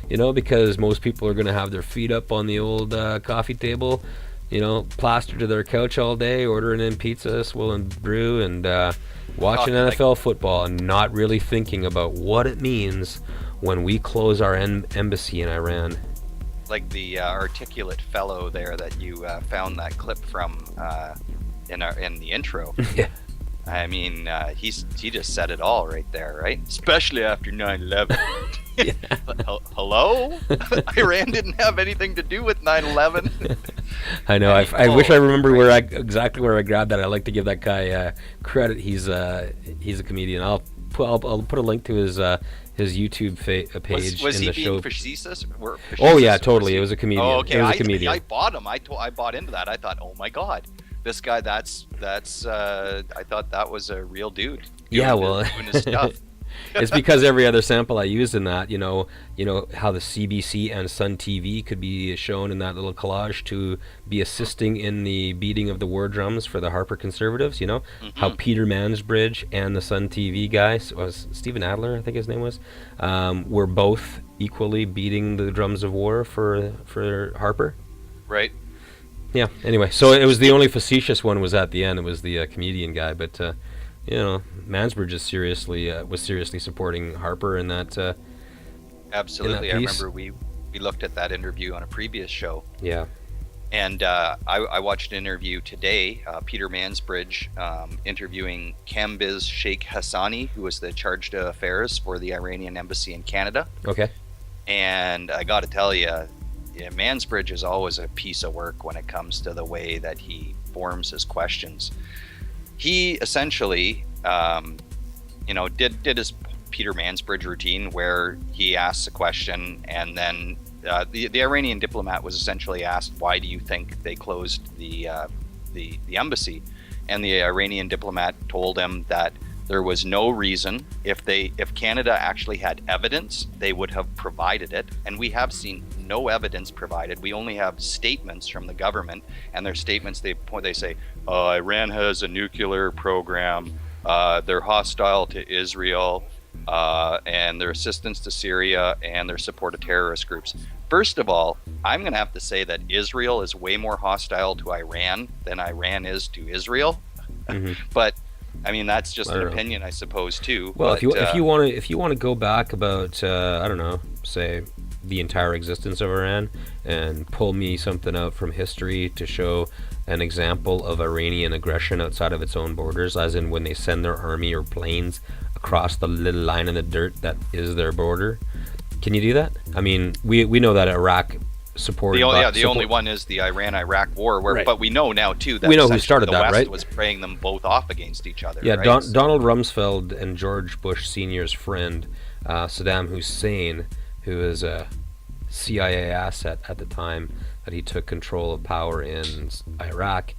because most people are going to have their feet up on the old coffee table, plastered to their couch all day, ordering in pizza, swilling brew, and watching NFL football and not really thinking about what it means when we close our embassy in Iran. Like the articulate fellow there that you found that clip from in the intro. Yeah. I mean, he just said it all right there, right? Especially after 9/11. Yeah. Hello? Iran didn't have anything to do with 9/11. I know. I wish I remember exactly where I grabbed that. I like to give that guy credit. He's a comedian. I'll put a link to his YouTube page was in he the being show. facetious? Oh yeah, totally. It was a comedian. Oh, okay. It was a comedian. I bought him. I bought into that. I thought, oh my god, this guy. That's. I thought that was a real dude. Doing his stuff. It's because every other sample I used in that, how the CBC and Sun TV could be shown in that little collage to be assisting in the beating of the war drums for the Harper conservatives, how Peter Mansbridge and the Sun TV guy, was Stephen Adler, I think his name was, were both equally beating the drums of war for Harper. Right. Yeah, anyway, so it was the only facetious one was at the end. It was the comedian guy, but... Mansbridge is was seriously supporting Harper in that. Absolutely, in that I piece. remember we looked at that interview on a previous show. Yeah. And I watched an interview today, Peter Mansbridge interviewing Kambiz Sheikh Hassani, who was the charge d'affaires for the Iranian embassy in Canada. Okay. And I got to tell you, Mansbridge is always a piece of work when it comes to the way that he forms his questions. He essentially, did his Peter Mansbridge routine where he asks a question and then the Iranian diplomat was essentially asked, why do you think they closed the embassy? And the Iranian diplomat told him that there was no reason. If Canada actually had evidence, they would have provided it. And we have seen no evidence provided. We only have statements from the government, and their statements, they say, Iran has a nuclear program, they're hostile to Israel, and their assistance to Syria, and their support of terrorist groups. First of all, I'm going to have to say that Israel is way more hostile to Iran than Iran is to Israel. Mm-hmm. But I mean, that's just an opinion, I suppose, too. Well, but, if you want to go back about I don't know, say the entire existence of Iran and pull me something out from history to show an example of Iranian aggression outside of its own borders, as in when they send their army or planes across the little line in the dirt that is their border. Can you do that? I mean, we know that Iraq supported... The only one is the Iran-Iraq war, right. But we know now, too, that we know who started the that, West right? was praying them both off against each other. Yeah, right? Donald Rumsfeld and George Bush Sr.'s friend, Saddam Hussein, who is a CIA asset at the time that he took control of power in Iraq,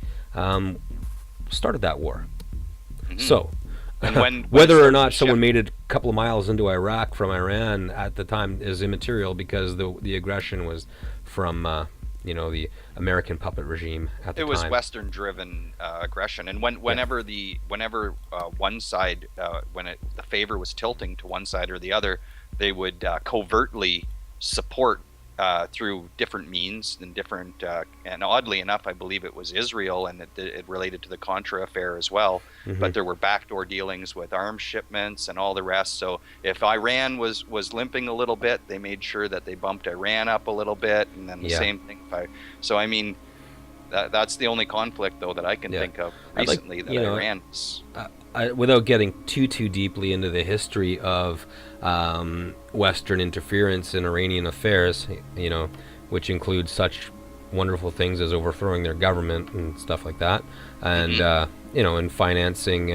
started that war. Mm-hmm. So, and whether or not someone made it a couple of miles into Iraq from Iran at the time is immaterial, because the aggression was from the American puppet regime at the time. It was Western-driven aggression, and whenever one side, the favor was tilting to one side or the other, they would covertly support through different means and different. And oddly enough, I believe it was Israel, and it related to the Contra affair as well. Mm-hmm. But there were backdoor dealings with arms shipments and all the rest. So if Iran was limping a little bit, they made sure that they bumped Iran up a little bit, and then the same thing. So I mean, that's the only conflict though that I can think of recently that Iran's. Without getting too deeply into the history of Western interference in Iranian affairs, which includes such wonderful things as overthrowing their government and stuff like that, and and financing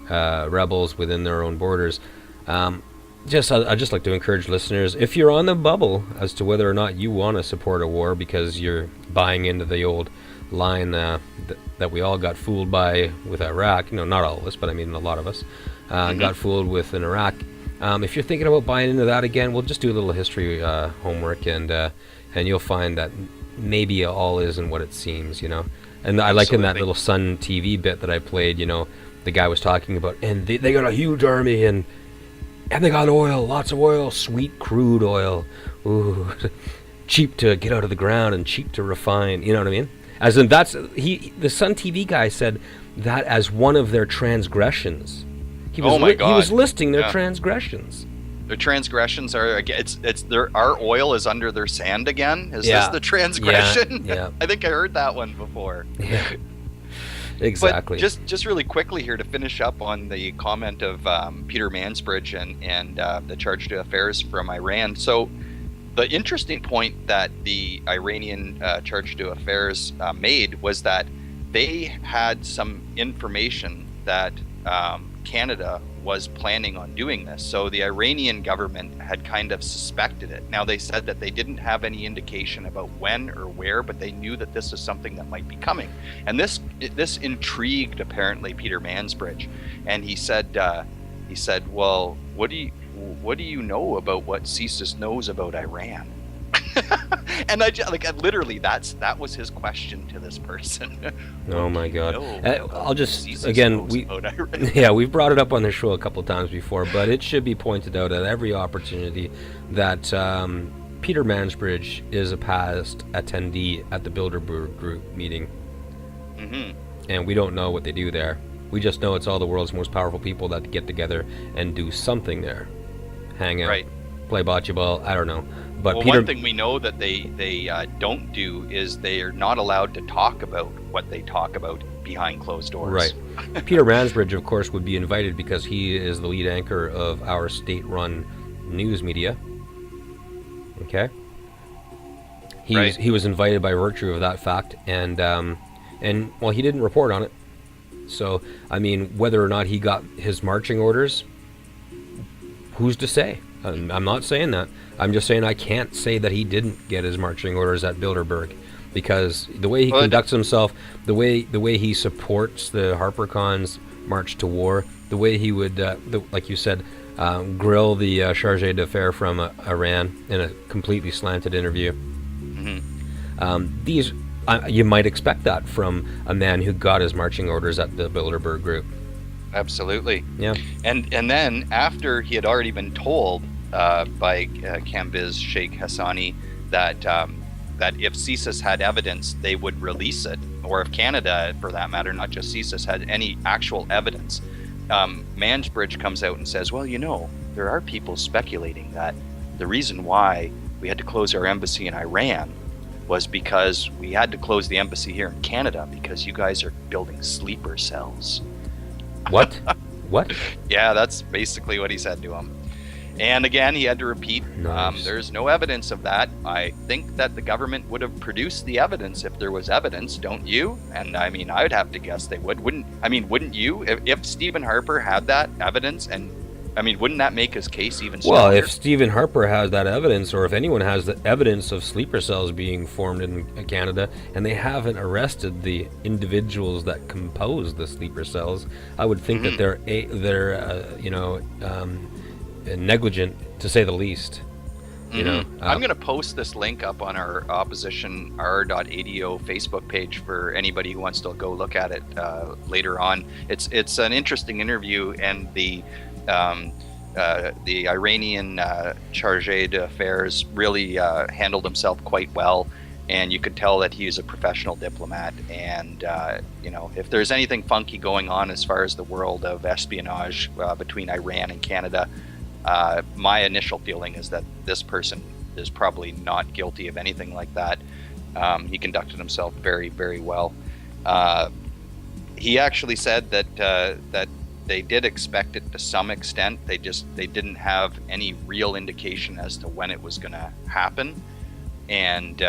rebels within their own borders. I'd just like to encourage listeners, if you're on the bubble as to whether or not you want to support a war because you're buying into the old line that we all got fooled by with Iraq, not all of us, but I mean a lot of us got fooled with in Iraq. If you're thinking about buying into that again, we'll just do a little history homework, and you'll find that maybe all isn't what it seems, And I like in that little Sun TV bit that I played, the guy was talking about, and they got a huge army, and And they got oil, lots of oil, sweet crude oil. Ooh, cheap to get out of the ground and cheap to refine. You know what I mean? As in, the Sun TV guy said that as one of their transgressions. He was listing their transgressions. Their transgressions are our oil is under their sand again. Is this the transgression? Yeah. I think I heard that one before. Yeah. Exactly. But just really quickly here to finish up on the comment of Peter Mansbridge and the charge to affairs from Iran. So the interesting point that the Iranian charge to affairs made was that they had some information that Canada was planning on doing this. So the Iranian government had kind of suspected it. Now, they said that they didn't have any indication about when or where, but they knew that this is something that might be coming. And this intrigued, apparently, Peter Mansbridge. And he said, well, what do you know about what CSIS knows about Iran? And literally that was his question to this person. Oh my God! I'll just again we've brought it up on the show a couple times before, but it should be pointed out at every opportunity that Peter Mansbridge is a past attendee at the Bilderberg Group meeting, and we don't know what they do there. We just know it's all the world's most powerful people that get together and do something there, hang out, play bocce ball. I don't know. But one thing we know that they don't do is they are not allowed to talk about what they talk about behind closed doors. Right. Peter Mansbridge, of course, would be invited because he is the lead anchor of our state-run news media. Okay. He was invited by virtue of that fact, and well, he didn't report on it. So, I mean, whether or not he got his marching orders, who's to say? I'm not saying that. I'm just saying I can't say that he didn't get his marching orders at Bilderberg, because the way he conducts himself, the way he supports the Harper Khan's march to war, the way he would, like you said, grill the charge d'affaires from Iran in a completely slanted interview. You might expect that from a man who got his marching orders at the Bilderberg Group. Absolutely. Yeah. And then after he had already been told by Kambiz Sheikh Hassani that if CSIS had evidence, they would release it, or if Canada, for that matter, not just CSIS, had any actual evidence, Mansbridge comes out and says, well, there are people speculating that the reason why we had to close our embassy in Iran was because we had to close the embassy here in Canada because you guys are building sleeper cells. What? What? Yeah, that's basically what he said to him. And again, he had to repeat, nice. There's no evidence of that. I think that the government would have produced the evidence if there was evidence, don't you? And I mean, I would have to guess they would. Wouldn't you? If Stephen Harper had that evidence, and I mean, wouldn't that make his case even stronger? Well, if Stephen Harper has that evidence, or if anyone has the evidence of sleeper cells being formed in Canada, and they haven't arrested the individuals that compose the sleeper cells, I would think that they're negligent, to say the least. I'm going to post this link up on our opposition r.adio Facebook page for anybody who wants to go look at it later on. It's an interesting interview, and the Iranian charge d'affaires really handled himself quite well, and you could tell that he's a professional diplomat. And if there's anything funky going on as far as the world of espionage between Iran and Canada, my initial feeling is that this person is probably not guilty of anything like that. He conducted himself very, very well. He actually said that they did expect it to some extent. They didn't have any real indication as to when it was going to happen, and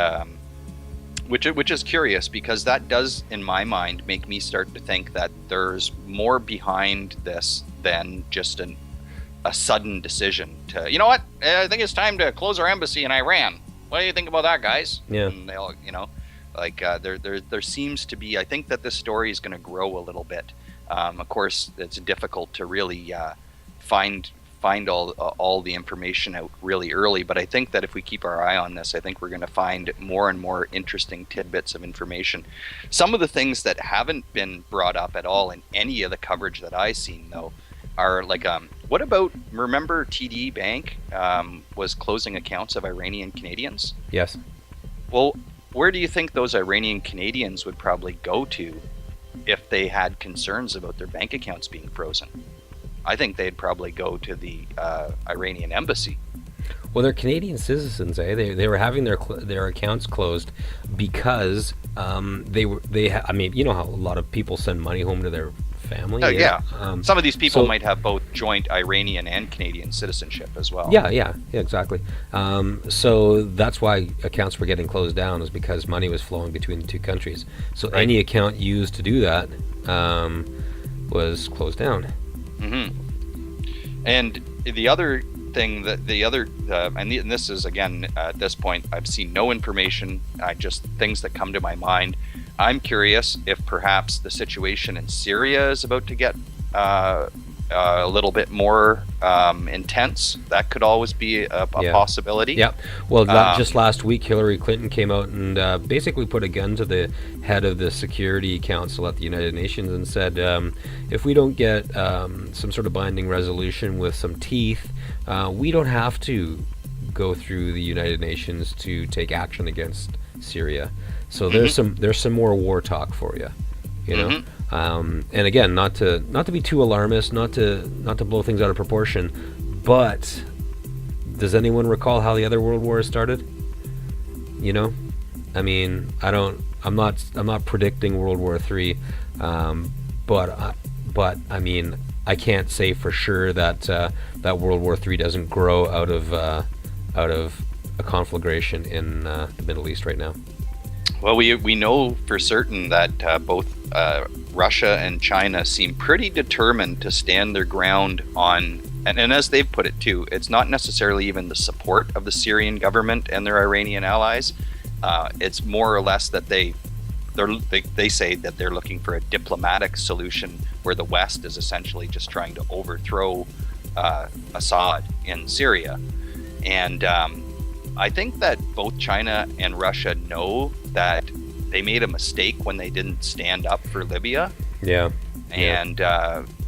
which is curious, because that does, in my mind, make me start to think that there's more behind this than just a sudden decision to, I think it's time to close our embassy in Iran. What do you think about that, guys? Yeah. And they'll, there seems to be, I think that this story is going to grow a little bit. Of course, it's difficult to really find all the information out really early, but I think that if we keep our eye on this, I think we're going to find more and more interesting tidbits of information. Some of the things that haven't been brought up at all in any of the coverage that I've seen, though, are like What about, remember TD Bank was closing accounts of Iranian Canadians? Yes. Well, where do you think those Iranian Canadians would probably go to if they had concerns about their bank accounts being frozen? I think they'd probably go to the Iranian embassy. Well, they're Canadian citizens, eh? They were having their accounts closed because I mean, you know how a lot of people send money home to their family. Yeah. Some of these people might have both joint Iranian and Canadian citizenship as well. Yeah, exactly. So that's why accounts were getting closed down, is because money was flowing between the two countries. So any account used to do that was closed down. Mm-hmm. And the other thing and this is, again, at this point, I've seen no information, just things that come to my mind. I'm curious if perhaps the situation in Syria is about to get a little bit more intense. That could always be a possibility. Yeah. Well, just last week, Hillary Clinton came out and basically put a gun to the head of the Security Council at the United Nations and said, if we don't get some sort of binding resolution with some teeth, we don't have to go through the United Nations to take action against Syria. So there's some more war talk for you, you know. And again, not to be too alarmist, not to blow things out of proportion, but does anyone recall how the other world wars started? You know, I mean, I'm not predicting World War III, but I mean, I can't say for sure that that World War III doesn't grow out of a conflagration in the Middle East right now. Well, we know for certain that both Russia and China seem pretty determined to stand their ground on, and as they've put it too, it's not necessarily even the support of the Syrian government and their Iranian allies. It's more or less that they say that they're looking for a diplomatic solution where the West is essentially just trying to overthrow Assad in Syria. And I think that both China and Russia know that they made a mistake when they didn't stand up for Libya. Yeah. And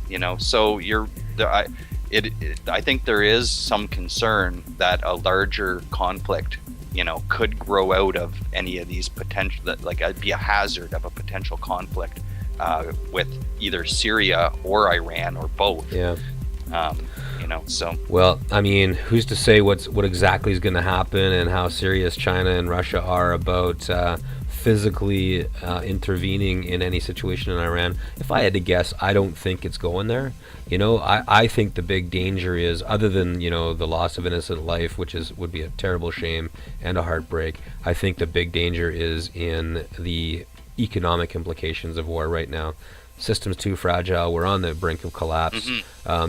you know, so I think there is some concern that a larger conflict, you know, could grow out of any of these potential, that like it'd be a hazard of a potential conflict with either Syria or Iran or both. Yeah. You know, so. Well, I mean, who's to say what exactly is going to happen and how serious China and Russia are about physically intervening in any situation in Iran? If I had to guess, I don't think it's going there. You know, I think the big danger is, other than, you know, the loss of innocent life, which would be a terrible shame and a heartbreak, I think the big danger is in the economic implications of war right now. System's too fragile. We're on the brink of collapse.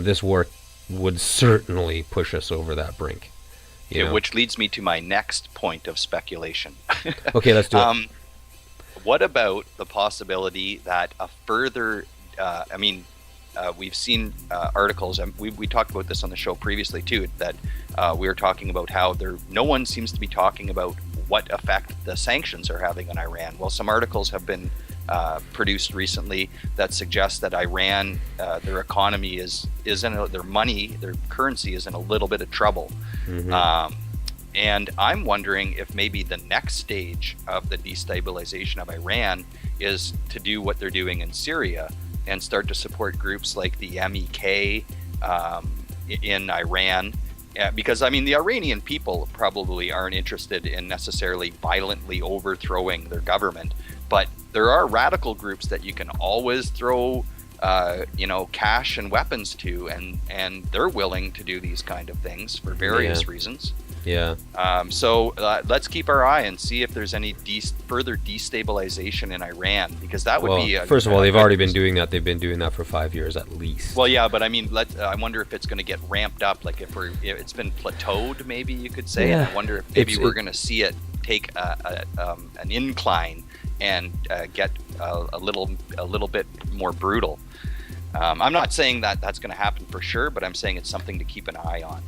This war would certainly push us over that brink. You know? Which leads me to my next point of speculation. Okay, let's do it. What about the possibility that a further, we've seen articles, and we talked about this on the show previously too, that we were talking about how no one seems to be talking about what effect the sanctions are having on Iran. Well, some articles have been produced recently that suggest that Iran, their economy their currency is in a little bit of trouble. And I'm wondering if maybe the next stage of the destabilization of Iran is to do what they're doing in Syria and start to support groups like the MEK in Iran. Because, I mean, the Iranian people probably aren't interested in necessarily violently overthrowing their government, but there are radical groups that you can always throw, cash and weapons to, and they're willing to do these kind of things for various reasons. Yeah. So let's keep our eye and see if there's any further destabilization in Iran, because that would be. First of all, they've already been doing that. They've been doing that for 5 years at least. Well, yeah, but I mean, I wonder if it's going to get ramped up. Like if it's been plateaued, maybe you could say. Yeah. I wonder if maybe we're going to see it take an incline and get a little bit more brutal. I'm not saying that that's going to happen for sure, but I'm saying it's something to keep an eye on.